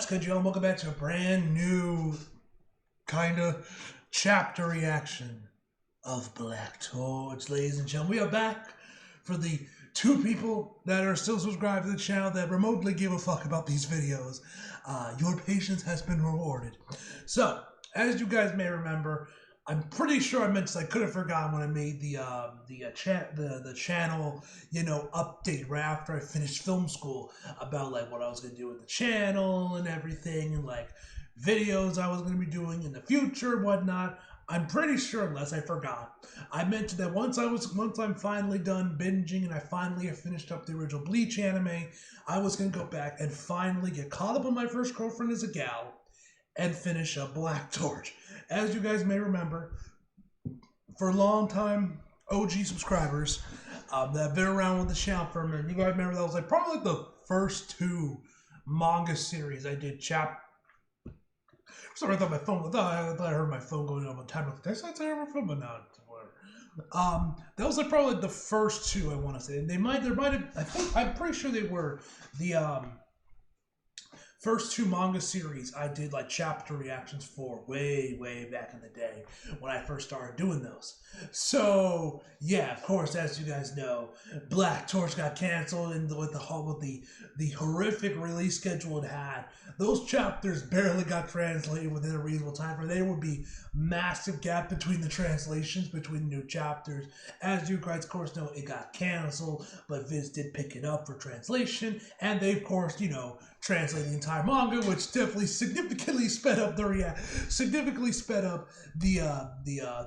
What's good, y'all? Welcome back to a brand new kind of chapter reaction of Black Torch, ladies and gentlemen. We are back for the two people that are still subscribed to the channel that remotely give a fuck about these videos. Your patience has been rewarded. So, as you guys may remember, I'm pretty sure I mentioned I could have forgotten when I made the channel, update right after I finished film school about like what I was gonna do with the channel and everything, and like videos I was gonna be doing in the future and whatnot. I'm pretty sure, unless I forgot, I mentioned that once I'm finally done binging and I finally have finished up the original Bleach anime, I was gonna go back and finally get caught up on My First Girlfriend as a Gal and finish up Black Torch. As you guys may remember, for a long time, OG subscribers that have been around with the channel for a minute, you guys remember that was like probably like the first two manga series I did. Sorry, I thought my phone. I thought I heard my phone going on time. Did I say I heard my phone? But no, whatever. That was like probably the first two I want to say. There might have. I'm pretty sure they were the first two manga series I did like chapter reactions for way back in the day when I first started doing those. So yeah, of course, as you guys know, Black Torch got canceled, and with the horrific release schedule it had, those chapters barely got translated within a reasonable time frame. There would be massive gap between the translations between new chapters. As you guys of course know, it got canceled, but Viz did pick it up for translation, and they of course translate the entire manga, which definitely significantly sped up the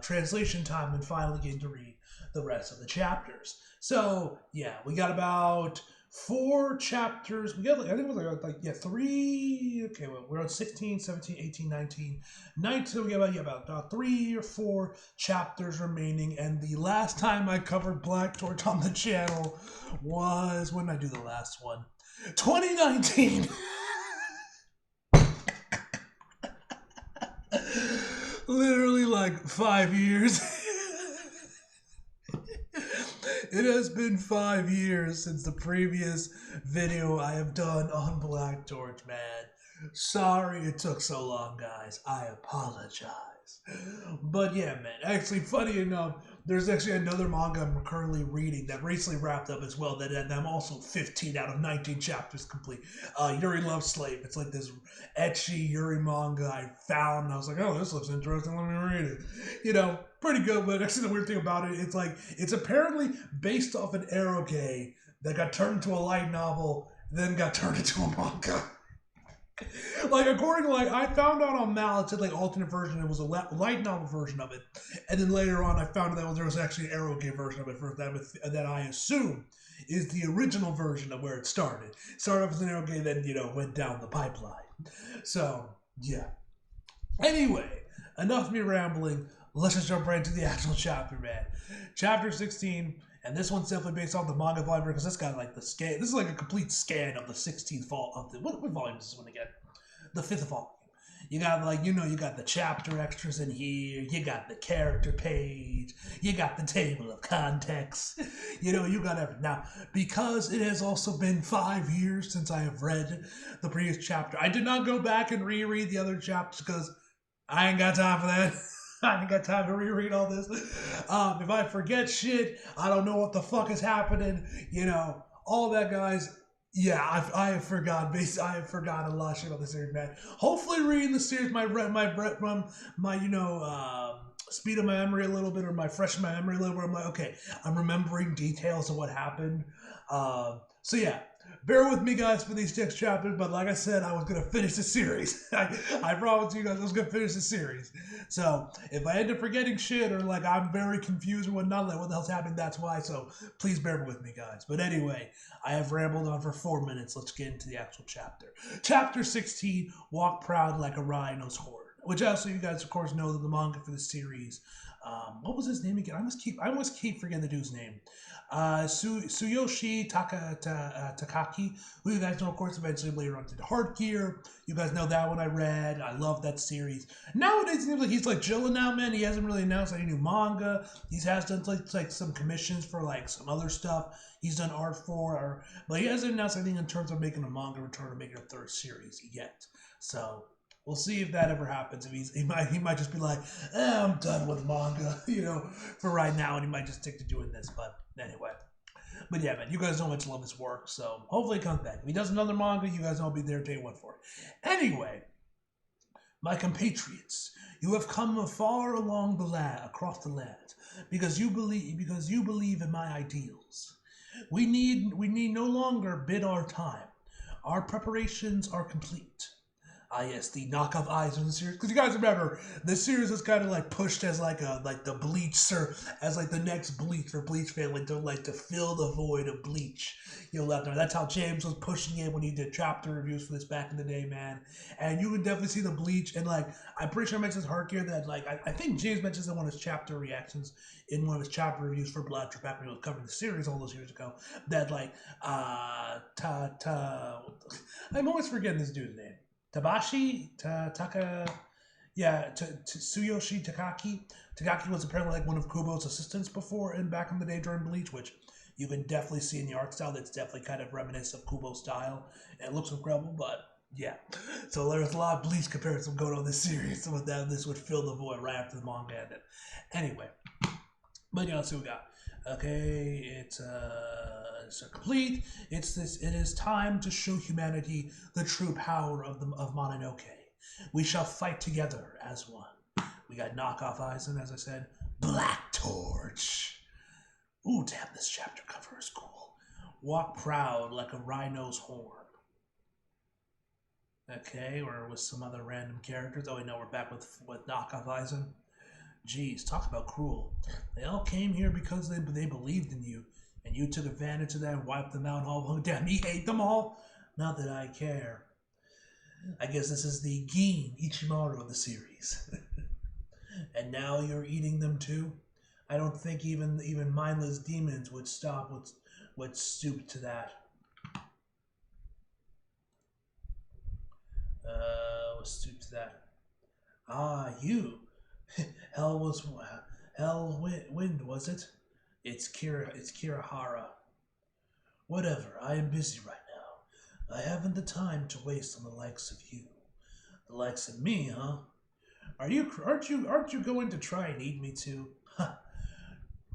translation time and finally getting to read the rest of the chapters. So yeah, we got about 4 chapters. We got I think it was 3. Okay, well, we're on 16, 17, 18, 19. 19, so we got about 3 or 4 chapters remaining. And the last time I covered Black Torch on the channel was, when did I do the last one? 2019. Literally like 5 years. It has been 5 years since the previous video I have done on Black Torch, man. Sorry it took so long, guys. I apologize. But yeah, man. Actually, funny enough, there's actually another manga I'm currently reading that recently wrapped up as well. That I'm also 15 out of 19 chapters complete. Yuri Love Slave. It's like this ecchi Yuri manga I found. And I was like, oh, this looks interesting. Let me read it. Pretty good. But actually, the weird thing about it, it's apparently based off an eroge that got turned into a light novel, then got turned into a manga. Like, according to, I found out on Mal, it said, alternate version, it was a light novel version of it. And then later on, I found out that there was actually an eroge version of it that I assume is the original version of where it started. Started off as an eroge, then, went down the pipeline. So, yeah. Anyway, enough of me rambling. Let's just jump right into the actual chapter, man. Chapter 16. And this one's definitely based on the manga volume, because this got the scan. This is like a complete scan of the 16th volume of the what volume is this one again? The 5th volume. You got you got the chapter extras in here. You got the character page. You got the table of contents. You got everything. Now, because it has also been 5 years since I have read the previous chapter, I did not go back and reread the other chapters because I ain't got time for that. I ain't got time to reread all this. If I forget shit, I don't know what the fuck is happening. All that, guys. Yeah, I have forgotten. I have forgotten a lot of shit about the series, man. Hopefully, reading the series might speed of my memory a little bit, or my fresh my memory a little bit. I'm like, okay, I'm remembering details of what happened. So yeah. Bear with me, guys, for these 6 chapters, but like I said, I was going to finish the series. I promised you guys I was going to finish the series. So, if I end up forgetting shit, or I'm very confused or whatnot, what the hell's happening, that's why. So, please bear with me, guys. But anyway, I have rambled on for 4 minutes. Let's get into the actual chapter. Chapter 16, Walk Proud Like a Rhino's Horn. Which also, you guys, of course, know that the manga for the series. What was his name again? I almost keep forgetting the dude's name. Tsuyoshi Takaki, who you guys know, of course, eventually later on did Hard Gear. You guys know that one I read. I love that series. Nowadays, it seems like he's chilling now, man. He hasn't really announced any new manga. He has done some commissions for some other stuff he's done art for, but he hasn't announced anything in terms of making a manga return or making a 3rd series yet. So we'll see if that ever happens. If he might just be like, I'm done with manga, for right now, and he might just stick to doing this. But anyway. But yeah, man, you guys know how much love his work, so hopefully he comes back. If he does another manga, you guys know I'll be there day one for it. Anyway, my compatriots, you have come far along the land, across the land, because you believe in my ideals. We need no longer bid our time. Our preparations are complete. Ah, yes, the knockoff eyes in the series. Because you guys remember, the series was kind of like pushed as like the Bleach, sir, as like the next Bleach for Bleach family to fill the void of Bleach. Left there. That's how James was pushing it when he did chapter reviews for this back in the day, man. And you can definitely see the Bleach, and like I'm pretty sure I mentioned hard here that like I think James mentions in one of his chapter reactions in one of his chapter reviews for Blood back when he was covering the series all those years ago. That like I'm always forgetting this dude's name. Tsuyoshi Takaki. Takaki was apparently like one of Kubo's assistants before and back in the day during Bleach, which you can definitely see in the art style. That's definitely kind of reminiscent of Kubo's style. And it looks incredible, but yeah. So there's a lot of Bleach comparison going on in this series. So with that, this would fill the void right after the manga ended. Anyway, but let's see what we got. Okay, it's complete. It is time to show humanity the true power of Mononoke. We shall fight together as one. We got knockoff Aizen, as I said. Black Torch. Ooh, damn, this chapter cover is cool. Walk proud like a rhino's horn. Okay, or with some other random characters. Oh, wait, no, we're back with knockoff Aizen. Jeez, talk about cruel. They all came here because they believed in you, and you took advantage of that and wiped them out all. Damn, he ate them all? Not that I care. I guess this is the Gin Ichimaru of the series. And now you're eating them too? I don't think even mindless demons would stoop to that. Would stoop to that. Ah, you. Hell wind, was it? It's Kirahara. Whatever, I am busy right now. I haven't the time to waste on the likes of you. The likes of me, huh? Aren't you going to try and eat me too? Huh.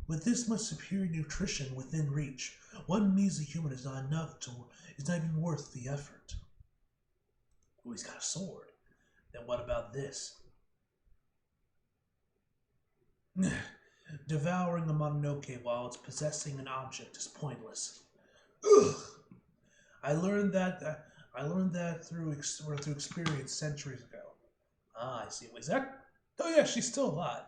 With this much superior nutrition within reach, one measly human is not even worth the effort. Oh, he's got a sword. Then what about this? Devouring a Mononoke while it's possessing an object is pointless. Ugh. I learned that through experience centuries ago. Ah, I see. Is that? Oh yeah, she's still alive.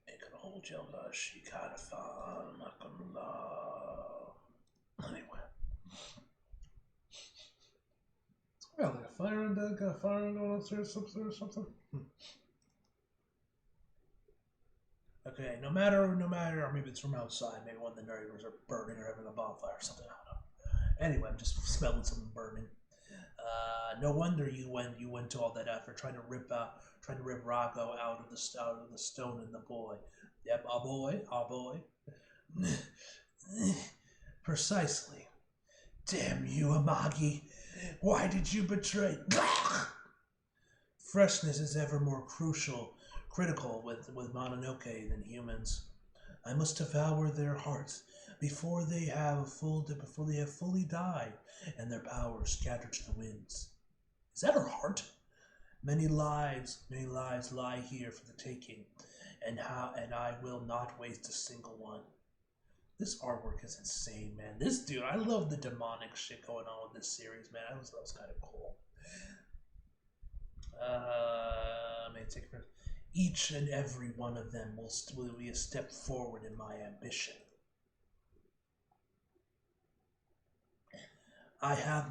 Ain't gonna hold you, she kind of fun. I'm not gonna lie. Anyway. Got like a fire on deck, got a fire going upstairs or something. Okay, no matter, or maybe it's from outside. Maybe one of the neighbors are burning or having a bonfire or something. I don't know. Anyway, I'm just smelling something burning. No wonder you went to all that effort trying to rip Rago out of the stone and the boy. Yep, a boy. Precisely. Damn you, Amagi. Why did you betray? Freshness is ever more critical with Mononoke than humans. I must devour their hearts before they have fully died and their power scattered to the winds. Is that her heart? Many lives lie here for the taking, and I will not waste a single one. This artwork is insane, man. This dude, I love the demonic shit going on with this series, man. That was kind of cool. Each and every one of them will be a step forward in my ambition. I have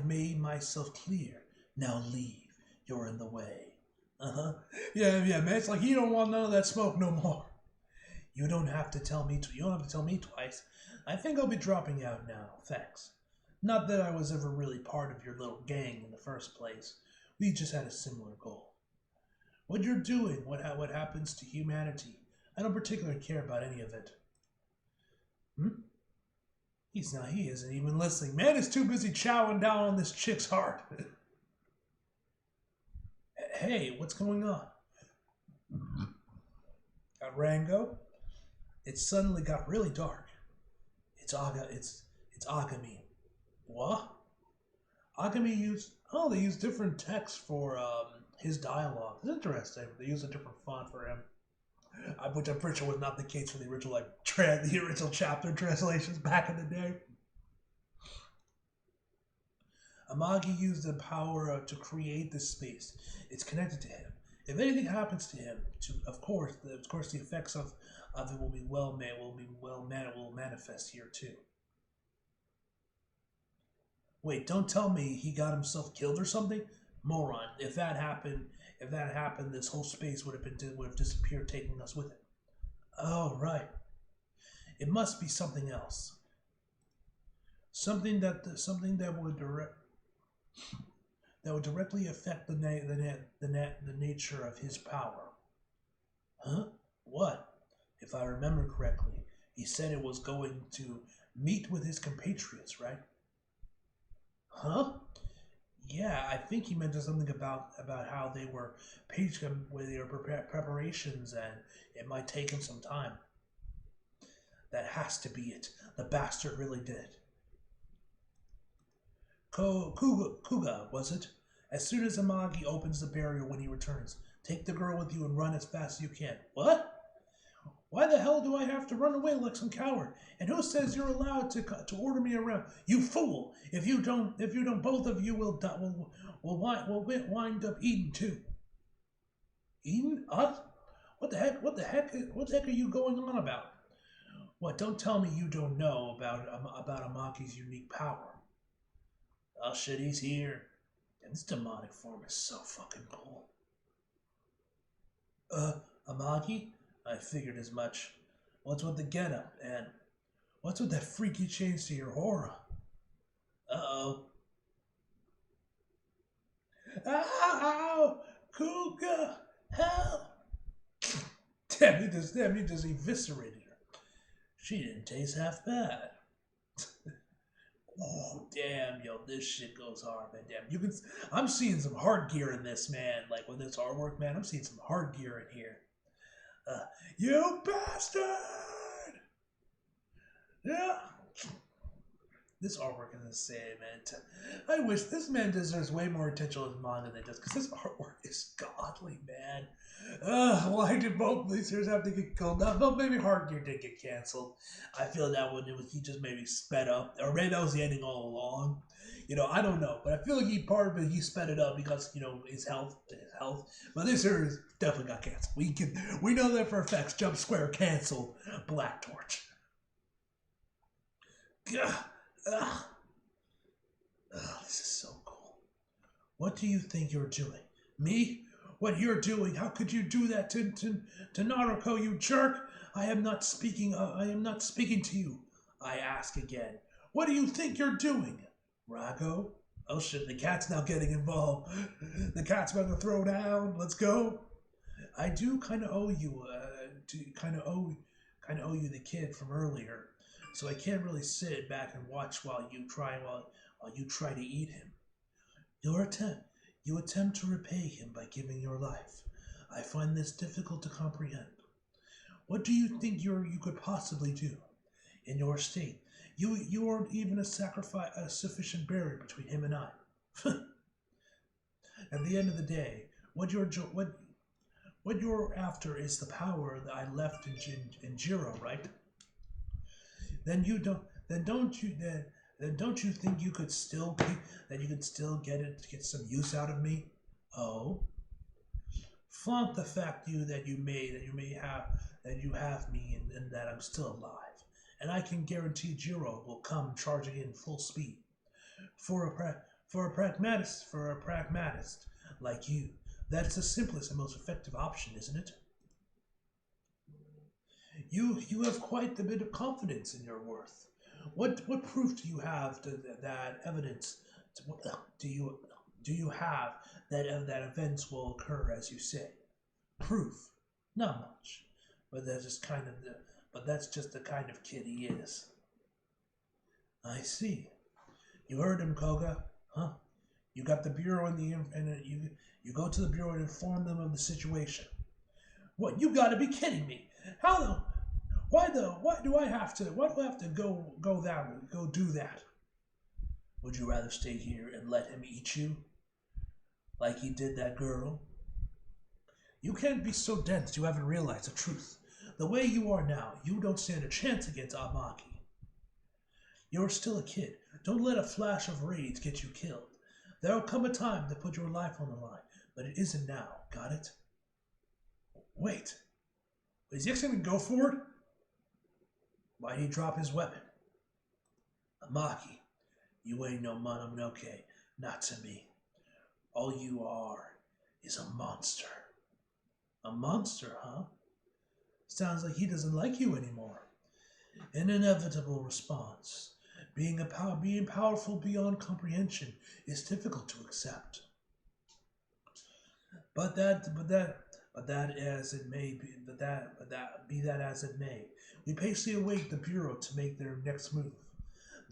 made myself clear. Now leave. You're in the way. Yeah, man. It's like you don't want none of that smoke no more. You don't have to tell me. You don't have to tell me twice. I think I'll be dropping out now. Thanks. Not that I was ever really part of your little gang in the first place. We just had a similar goal. What you're doing, what happens to humanity, I don't particularly care about any of it. He isn't even listening. Man is too busy chowing down on this chick's heart. Hey, what's going on? Rango? It suddenly got really dark. It's Agami. What? Agami used they use different text for his dialogue. It's interesting. They use a different font for him. Which I'm pretty sure was not the case for the original the original chapter translations back in the day. Amagi used the power to create this space. It's connected to him. If anything happens to him, of course, the effects of it will manifest here too. Wait, don't tell me he got himself killed or something, moron! If that happened, this whole space would have disappeared, taking us with it. Oh right, it must be something else. Something that would directly affect the nature of his power. Huh? What? If I remember correctly, he said it was going to meet with his compatriots, right? Huh? Yeah, I think he mentioned something about how they were with their preparations, and it might take him some time. That has to be it. The bastard really did. Kuga, was it? As soon as Amagi opens the barrier when he returns, take the girl with you and run as fast as you can. What? Why the hell do I have to run away like some coward? And who says you're allowed to order me around? You fool! If you don't, both of you will wind up eaten too. Eaten us? What the heck? What the heck are you going on about? What? Don't tell me you don't know about Amaki's unique power. Oh shit, he's here. And this demonic form is so fucking cool. Amagi? I figured as much. What's with the getup, and what's with that freaky change to your aura? Uh-oh. Ow! Kuga! Help! Damn, you just eviscerated her. She didn't taste half bad. Oh, damn, yo, this shit goes hard, man. Damn, I'm seeing some hard gear in this, man. Like, with this artwork, man, I'm seeing some hard gear in here. You bastard! Yeah. This artwork is insane, man. I wish this man deserves way more attention in manga than he does, because this artwork is godly, man. Why did both these series have to get killed? But maybe Hard Gear did get canceled. I feel that one he just maybe sped up, or maybe that was the ending all along. I don't know, but I feel like he sped it up because his health. But this series definitely got canceled. We know that for a fact. Jump Square canceled Black Torch. This is so cool. What do you think you're doing? Me? What you're doing? How could you do that to Naruko, you jerk? I am not speaking to you. I ask again. What do you think you're doing? Rago? Oh shit, the cat's now getting involved. The cat's about to throw down. Let's go. I do kind of owe you, the kid from earlier. So I can't really sit back and watch while you try to eat him. You attempt to repay him by giving your life. I find this difficult to comprehend. What do you think you could possibly do? In your state, you aren't even a sufficient barrier between him and I. At the end of the day, what you're after is the power that I left in Jiro, right? Then don't you think you could still get some use out of me? Oh, flaunt the fact that you have me and that I'm still alive, and I can guarantee Jiro will come charging in full speed. For a pragmatist like you, that's the simplest and most effective option, isn't it? You have quite a bit of confidence in your worth. What proof do you have that evidence? Do you have that events will occur as you say? Proof? Not much, but that's just the kind of kid he is. I see. You heard him, Koga, huh? You got the bureau you go to the bureau and inform them of the situation. What? You got to be kidding me! How the? Why the? Why do I have to? Why do I have to go do that? Would you rather stay here and let him eat you, like he did that girl? You can't be so dense you haven't realized the truth. The way you are now, you don't stand a chance against Amagi. You're still a kid. Don't let a flash of rage get you killed. There'll come a time to put your life on the line, but it isn't now. Got it? Wait. Is he actually going to go for it? Why'd he drop his weapon? Amagi, you ain't no Mononoke, not to me. All you are is a monster. A monster, huh? Sounds like he doesn't like you anymore. An inevitable response. Being powerful beyond comprehension is difficult to accept. But that as it may be, be that as it may, we patiently await the bureau to make their next move.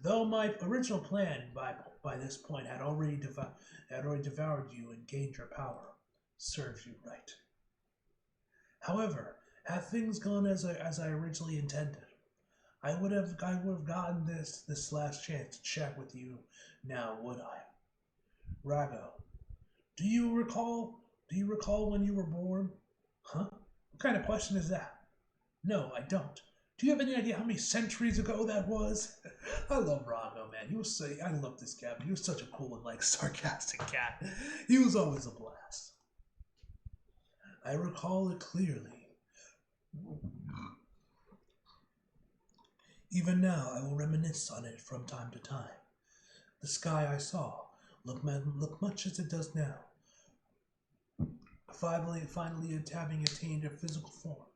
Though my original plan by this point had already devoured you and gained your power, serves you right. However, had things gone as I originally intended, I would have gotten this last chance to chat with you now, would I? Rago, do you recall when you were born? Huh? What kind of question is that? No, I don't. Do you have any idea how many centuries ago that was? I love Rago, man. I love this cat. He was such a cool and sarcastic cat. He was always a blast. I recall it clearly. Even now, I will reminisce on it from time to time. The sky I saw looked much as it does now. Finally having attained a physical form.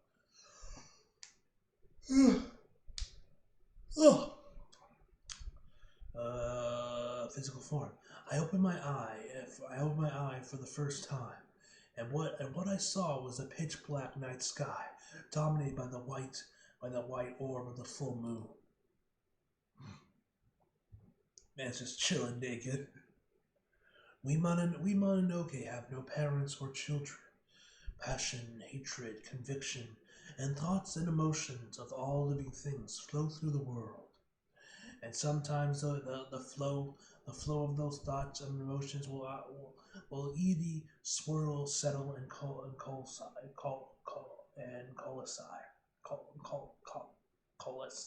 Physical form. I opened my eye for the first time, and what I saw was a pitch black night sky, dominated by the white orb of the full moon. Man's just chilling naked. We Mononoke have no parents or children. Passion, hatred, conviction, and thoughts and emotions of all living things flow through the world. And sometimes the flow of those thoughts and emotions will either swirl, settle, and coalesce,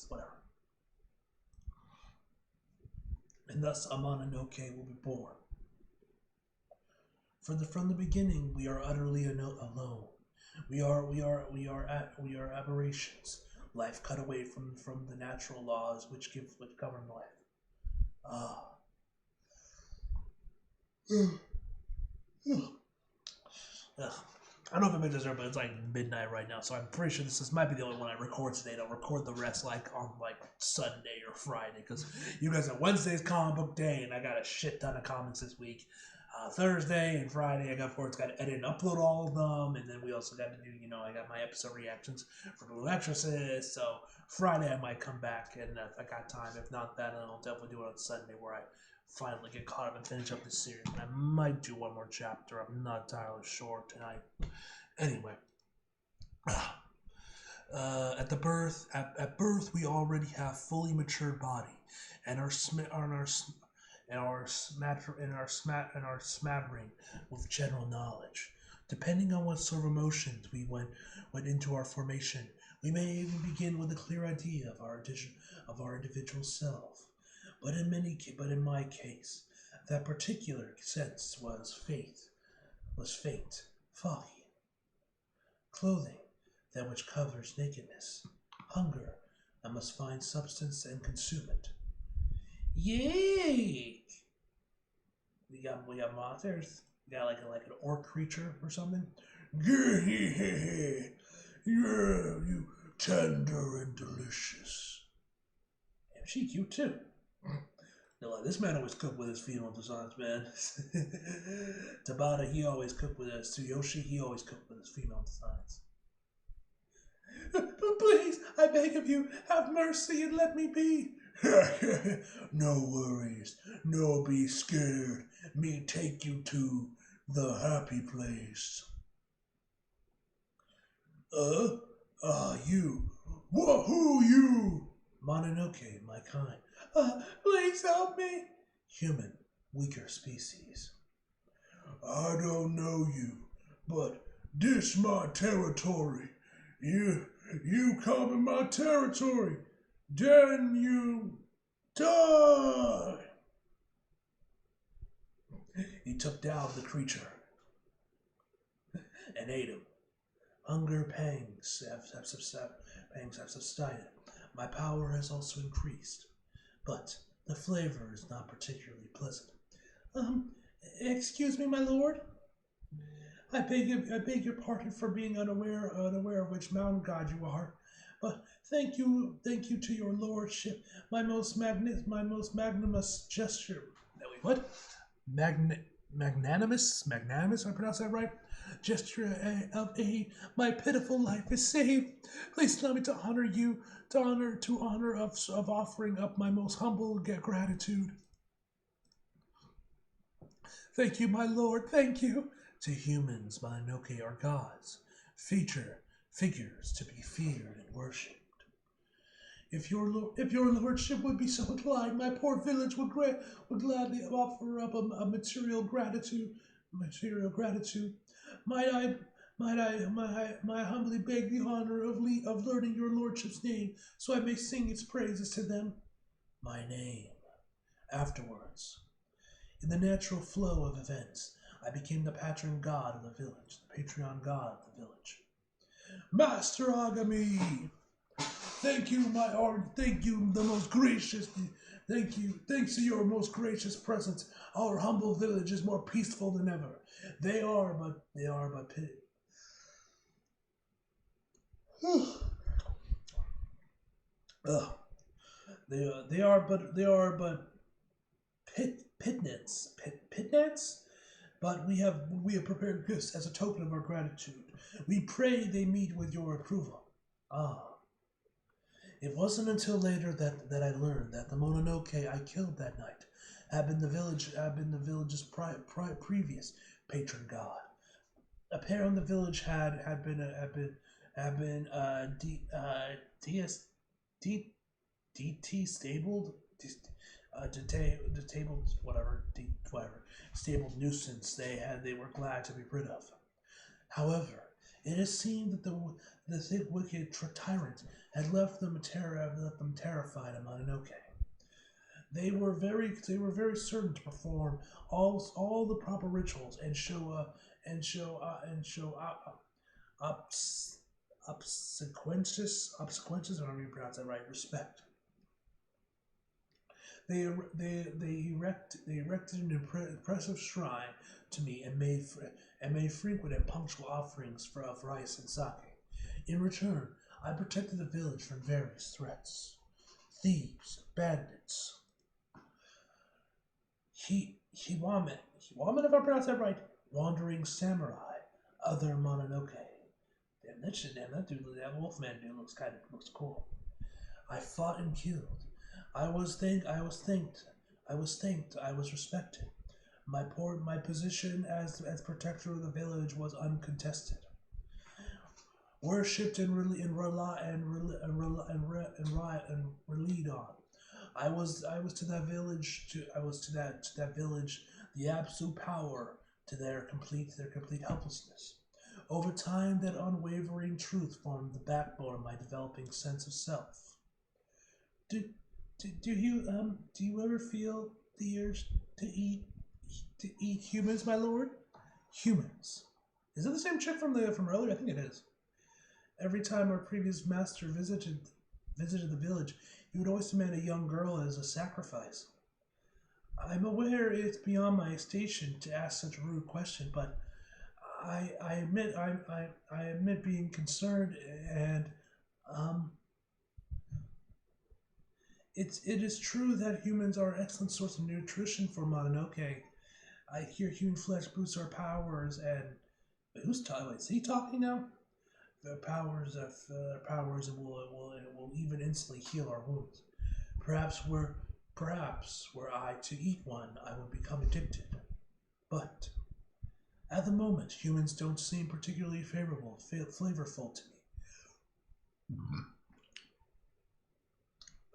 whatever. And thus a Mononoke will be born. From the beginning, we are utterly alone. We are aberrations. Life cut away from the natural laws which govern life. I don't know if it makes sense, but it's like midnight right now, so I'm pretty sure this might be the only one I record today. I'll record the rest on Sunday or Friday, because you guys know Wednesday's comic book day, and I got a shit ton of comics this week. Thursday and Friday, I got to edit and upload all of them, and then we also got to do, I got my episode reactions for The Blue Exorcist, so Friday I might come back, and if I got time, if not that, then I'll definitely do it on Sunday, where I finally get caught up and finish up this series, and I might do one more chapter. I'm not entirely sure tonight. Anyway, at birth, we already have fully matured body, and our smattering with general knowledge. Depending on what sort of emotions we went into our formation, we may even begin with a clear idea of our individual self. But in my case, that particular sense was fate, folly, clothing, that which covers nakedness, hunger, that must find substance and consume it. Yay! We got monsters. We got like an orc creature or something. Yeah, you tender and delicious. And she cute too. This man always cooked with his female designs, man. Tabata, he always cooked with his. Tsuyoshi, he always cooked with his female designs. Please, I beg of you, have mercy and let me be. No worries. No be scared. Me take you to the happy place. Uh? You. Who you? Mononoke, my kind. Please help me. Human, weaker species. I don't know you, but this my territory. You come in my territory, then you die. He took down the creature and ate him. Hunger pangs have subsided. My power has also increased, but the flavor is not particularly pleasant. Um, excuse me, my lord. I beg your pardon for being unaware of which mountain god you are. But thank you to your lordship. My most magnanimous gesture. No, wait, what? Magnanimous. I pronounce that right? Gesture of aid. My pitiful life is saved. Please allow me to honor you, to honor of offering up my most humble gratitude. Thank you, my lord. Thank you. To humans, Mononoke are gods, figures to be feared and worshipped. If your lordship would be so inclined, my poor village would gladly offer up a material gratitude. Material gratitude. Might I, might I humbly beg the honor of learning your lordship's name, so I may sing its praises to them. My name. Afterwards, in the natural flow of events, I became the patron god of the village, the patron god of the village. Master Agami! Thank you, the most gracious. Thank you. Thanks to your most gracious presence, our humble village is more peaceful than ever. They are but pity. Ugh. They are but pitnets. But we have prepared gifts as a token of our gratitude. We pray they meet with your approval. Ah. It wasn't until later that I learned that the Mononoke I killed that night had been the village's previous patron god. Apparently, the village had been DT stabled, detabled, whatever stabled nuisance they were glad to be rid of. However, it is seen that the wicked tyrant had left them terrified of Mononoke. They were very certain to perform all the proper rituals and show whatever you pronounce that right, respect. They erected an impressive shrine to me and made frequent and punctual offerings of rice and sake. In return, I protected the village from various threats: thieves, bandits, Hiwamen, if I pronounce that right, wandering samurai, other Mononoke. That Wolfman dude looks cool. I fought and killed. I was thanked. I was respected. My position as protector of the village was uncontested. Worshipped and relied on. I was to that village the absolute power to their complete helplessness. Over time, that unwavering truth formed the backbone of my developing sense of self. Do, do you ever feel the urge to eat humans, my lord? Humans. Is it the same chick from earlier? I think it is. Every time our previous master visited the village, he would always demand a young girl as a sacrifice. I'm aware it's beyond my station to ask such a rude question, but I admit being concerned, and it is true that humans are an excellent source of nutrition for Mononoke. I hear human flesh boosts our powers, and who's talking? Is he talking now? The powers will even instantly heal our wounds. Perhaps were I to eat one, I would become addicted. But at the moment, humans don't seem particularly flavorful to me.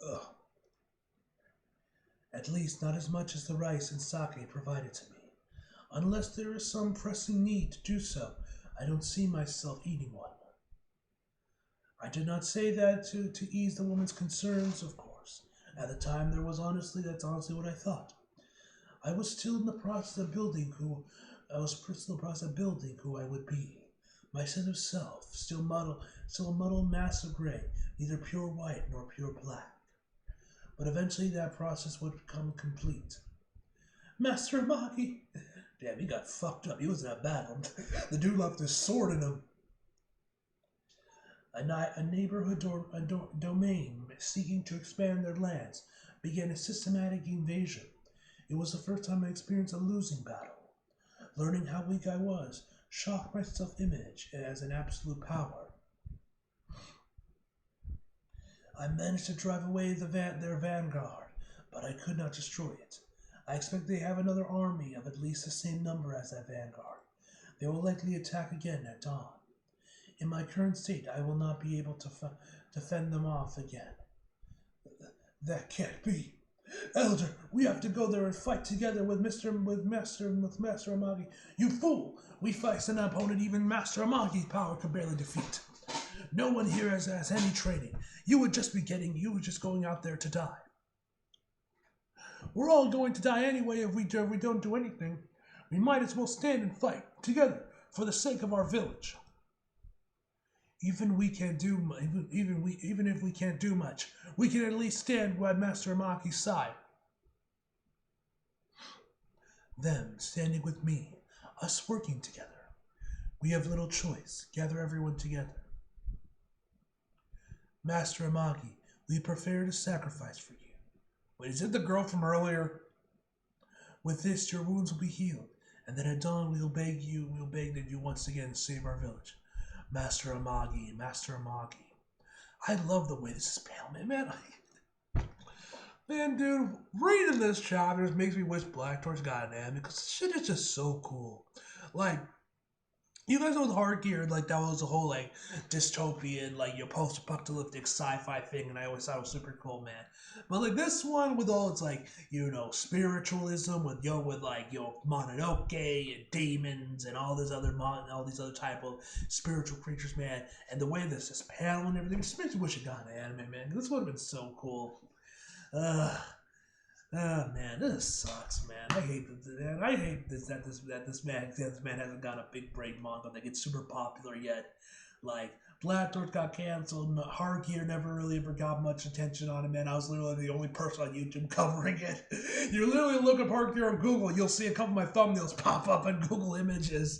Ugh. At least not as much as the rice and sake provided to me. Unless there is some pressing need to do so, I don't see myself eating one. I did not say that to ease the woman's concerns, of course. At the time, that's honestly what I thought. I was still in the process of building who I would be. My sense of self, still a muddled mass of gray, neither pure white nor pure black. But eventually that process would become complete. Master Amagi! Damn, he got fucked up. He was in a battle. The dude left his sword in him. A neighborhood domain seeking to expand their lands began a systematic invasion. It was the first time I experienced a losing battle. Learning how weak I was shocked my self-image as an absolute power. I managed to drive away their vanguard, but I could not destroy it. I expect they have another army of at least the same number as that vanguard. They will likely attack again at dawn. In my current state, I will not be able to fend them off again. That can't be. Elder, we have to go there and fight together with Master Amagi. You fool! We face an opponent even Master Amagi's power could barely defeat. No one here has any training. You were just going out there to die. We're all going to die anyway if we don't do anything. We might as well stand and fight together for the sake of our village. Even if we can't do much, we can at least stand by Master Amaki's side. Them standing with me, us working together. We have little choice. Gather everyone together. Master Amagi, we prefer to sacrifice for you. Wait, is it the girl from earlier? With this, your wounds will be healed, and then at dawn we'll beg that you once again save our village. Master Amagi. I love the way this is pale, man. Man, dude, reading this chapter makes me wish Black Torch got an anime, because this shit is just so cool. Like, you guys know with Hard Gear, like, that was a whole, like, dystopian, like, your post-apocalyptic sci-fi thing, and I always thought it was super cool, man. But, like, this one with all its, like, spiritualism, with Mononoke and demons and all these other type of spiritual creatures, man, and the way this is panel and everything, it just makes me wish it got an anime, man. This would have been so cool. Man, this sucks, man. I hate that this man hasn't got a big brain manga that gets super popular yet. Like, Black Torch got canceled, Hard Gear never really ever got much attention on it, man. I was literally the only person on YouTube covering it. You literally look up Hard Gear on Google, you'll see a couple of my thumbnails pop up on Google Images.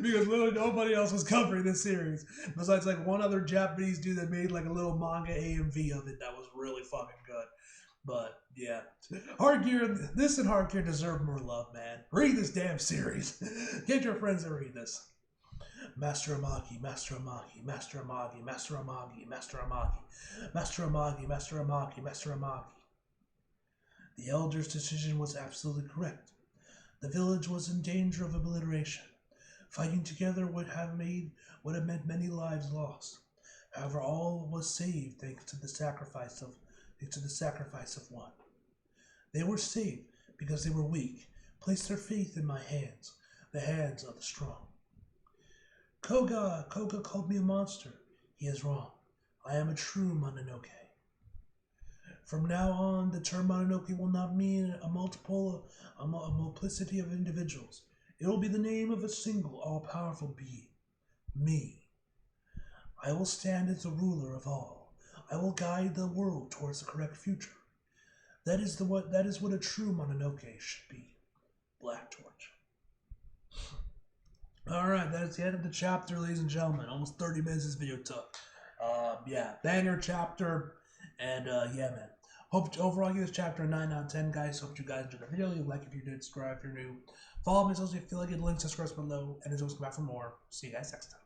Because literally nobody else was covering this series. Besides, like, one other Japanese dude that made, like, a little manga AMV of it that was really fucking good. But, yeah. Hard Gear, this and Hard Gear deserve more love, man. Read this damn series. Get your friends to read this. Master Amagi. The elder's decision was absolutely correct. The village was in danger of obliteration. Fighting together would have meant many lives lost. However, all was saved thanks to the sacrifice of one. They were saved because they were weak, placed their faith in my hands, the hands of the strong. Koga called me a monster. He is wrong. I am a true Mononoke. From now on, the term Mononoke will not mean a multiplicity of individuals. It will be the name of a single, all-powerful being. Me. I will stand as the ruler of all. I will guide the world towards the correct future. That is what a true Mononoke should be. Black Torch. Alright, that is the end of the chapter, ladies and gentlemen. Almost 30 minutes this video took. Yeah, banger chapter. And, yeah, man. Overall, give this chapter a 9 out of 10, guys. Hope you guys enjoyed the video. Leave a like if you did, subscribe if you're new. Follow me if you feel like it. Link, subscribe below. And as always, come back for more. See you guys next time.